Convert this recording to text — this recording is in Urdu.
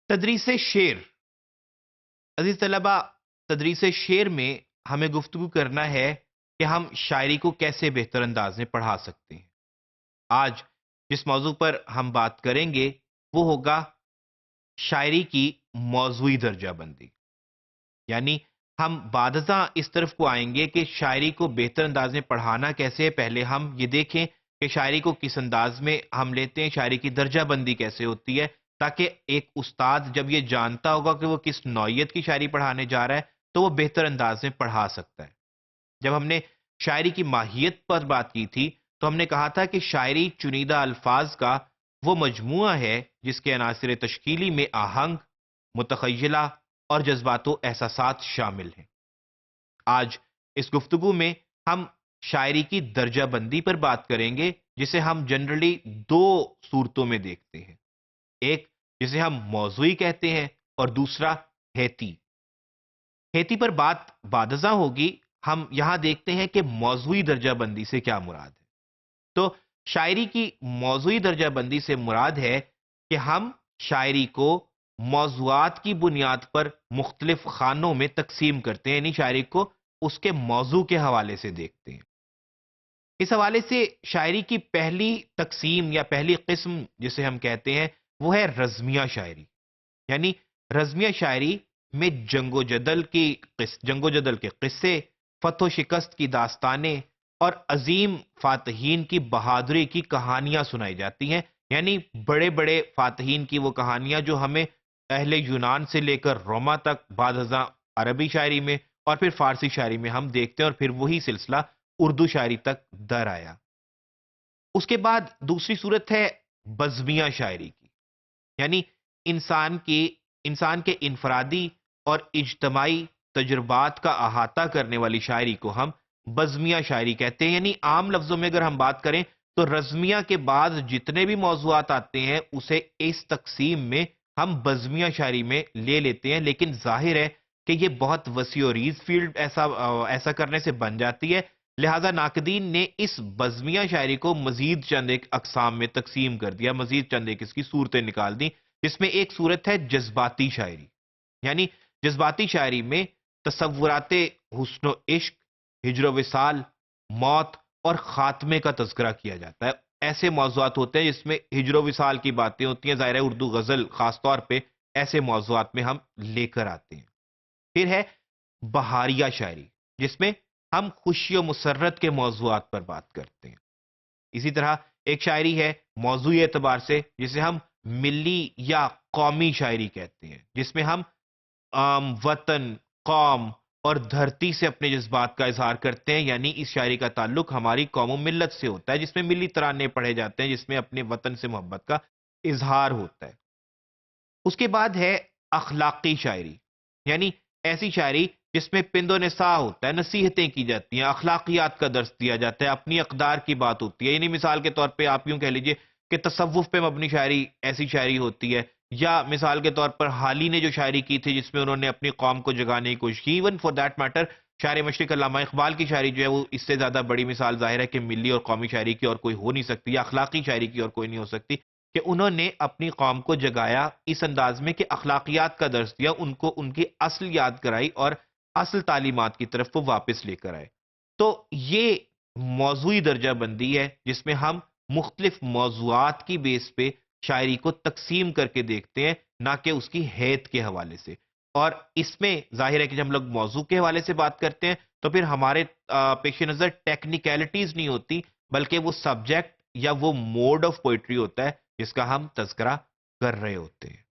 تدریس شعر عزیز طلبہ، تدریس شعر میں ہمیں گفتگو کرنا ہے کہ ہم شاعری کو کیسے بہتر انداز میں پڑھا سکتے ہیں۔ آج جس موضوع پر ہم بات کریں گے وہ ہوگا شاعری کی موضوعی درجہ بندی۔ یعنی ہم بعد ازاں اس طرف کو آئیں گے کہ شاعری کو بہتر انداز میں پڑھانا کیسے ہے۔ پہلے ہم یہ دیکھیں کہ شاعری کو کس انداز میں ہم لیتے ہیں، شاعری کی درجہ بندی کیسے ہوتی ہے، تاکہ ایک استاد جب یہ جانتا ہوگا کہ وہ کس نوعیت کی شاعری پڑھانے جا رہا ہے تو وہ بہتر انداز میں پڑھا سکتا ہے۔ جب ہم نے شاعری کی ماہیت پر بات کی تھی تو ہم نے کہا تھا کہ شاعری چنیدہ الفاظ کا وہ مجموعہ ہے جس کے عناصر تشکیلی میں آہنگ، متخیلہ اور جذبات و احساسات شامل ہیں۔ آج اس گفتگو میں ہم شاعری کی درجہ بندی پر بات کریں گے، جسے ہم جنرلی دو صورتوں میں دیکھتے ہیں۔ ایک جسے ہم موضوعی کہتے ہیں اور دوسرا ہیتی۔ ہیتی پر بات بعد ازاں ہوگی، ہم یہاں دیکھتے ہیں کہ موضوعی درجہ بندی سے کیا مراد ہے۔ تو شاعری کی موضوعی درجہ بندی سے مراد ہے کہ ہم شاعری کو موضوعات کی بنیاد پر مختلف خانوں میں تقسیم کرتے ہیں، یعنی شاعری کو اس کے موضوع کے حوالے سے دیکھتے ہیں۔ اس حوالے سے شاعری کی پہلی تقسیم یا پہلی قسم جسے ہم کہتے ہیں وہ ہے رزمیہ شاعری۔ یعنی رزمیہ شاعری میں جنگ و جدل کے قصے، فتح و شکست کی داستانیں اور عظیم فاتحین کی بہادری کی کہانیاں سنائی جاتی ہیں۔ یعنی بڑے بڑے فاتحین کی وہ کہانیاں جو ہمیں اہل یونان سے لے کر روما تک، بعد ازاں عربی شاعری میں اور پھر فارسی شاعری میں ہم دیکھتے ہیں، اور پھر وہی سلسلہ اردو شاعری تک در آیا۔ اس کے بعد دوسری صورت ہے بزمیہ شاعری کی۔ یعنی انسان کے انفرادی اور اجتماعی تجربات کا احاطہ کرنے والی شاعری کو ہم بزمیہ شاعری کہتے ہیں۔ یعنی عام لفظوں میں اگر ہم بات کریں تو رزمیہ کے بعد جتنے بھی موضوعات آتے ہیں اسے اس تقسیم میں ہم بزمیہ شاعری میں لے لیتے ہیں، لیکن ظاہر ہے کہ یہ بہت وسیع و ریز فیلڈ ایسا کرنے سے بن جاتی ہے، لہذا ناقدین نے اس بزمیہ شاعری کو مزید چند ایک اقسام میں تقسیم کر دیا، مزید چند ایک اس کی صورتیں نکال دی، جس میں ایک صورت ہے جذباتی شاعری۔ یعنی جذباتی شاعری میں تصورات حسن و عشق، ہجر و وصال، موت اور خاتمے کا تذکرہ کیا جاتا ہے۔ ایسے موضوعات ہوتے ہیں جس میں ہجر و وصال کی باتیں ہوتی ہیں، ظاہر ہے اردو غزل خاص طور پہ ایسے موضوعات میں ہم لے کر آتے ہیں۔ پھر ہے بہاریہ شاعری، جس میں ہم خوشی و مسرت کے موضوعات پر بات کرتے ہیں۔ اسی طرح ایک شاعری ہے موضوعی اعتبار سے جسے ہم ملی یا قومی شاعری کہتے ہیں، جس میں ہم وطن، قوم اور دھرتی سے اپنے جذبات کا اظہار کرتے ہیں۔ یعنی اس شاعری کا تعلق ہماری قوم و ملت سے ہوتا ہے، جس میں ملی ترانے پڑھے جاتے ہیں، جس میں اپنے وطن سے محبت کا اظہار ہوتا ہے۔ اس کے بعد ہے اخلاقی شاعری، یعنی ایسی شاعری جس میں پند و نصاح ہوتا ہے، نصیحتیں کی جاتی ہیں، اخلاقیات کا درس دیا جاتا ہے، اپنی اقدار کی بات ہوتی ہے۔ یعنی مثال کے طور پہ آپ یوں کہہ لیجئے کہ تصوف پہ مبنی شاعری ایسی شاعری ہوتی ہے، یا مثال کے طور پر حالی نے جو شاعری کی تھی جس میں انہوں نے اپنی قوم کو جگانے کی کوشش کی، ایون فار دیٹ میٹر شاعر مشرق علامہ اقبال کی شاعری جو ہے وہ اس سے زیادہ بڑی مثال ظاہر ہے کہ ملی اور قومی شاعری کی اور کوئی ہو نہیں سکتی، یا اخلاقی شاعری کی اور کوئی نہیں ہو سکتی، کہ انہوں نے اپنی قوم کو جگایا اس انداز میں کہ اخلاقیات کا درس دیا، ان کو ان کی اصل یاد کرائی اور اصل تعلیمات کی طرف وہ واپس لے کر آئے۔ تو یہ موضوعی درجہ بندی ہے جس میں ہم مختلف موضوعات کی بیس پہ شاعری کو تقسیم کر کے دیکھتے ہیں، نہ کہ اس کی حیت کے حوالے سے۔ اور اس میں ظاہر ہے کہ جب ہم لوگ موضوع کے حوالے سے بات کرتے ہیں تو پھر ہمارے پیش نظر ٹیکنیکلٹیز نہیں ہوتی، بلکہ وہ سبجیکٹ یا وہ موڈ آف پوئٹری ہوتا ہے جس کا ہم تذکرہ کر رہے ہوتے ہیں۔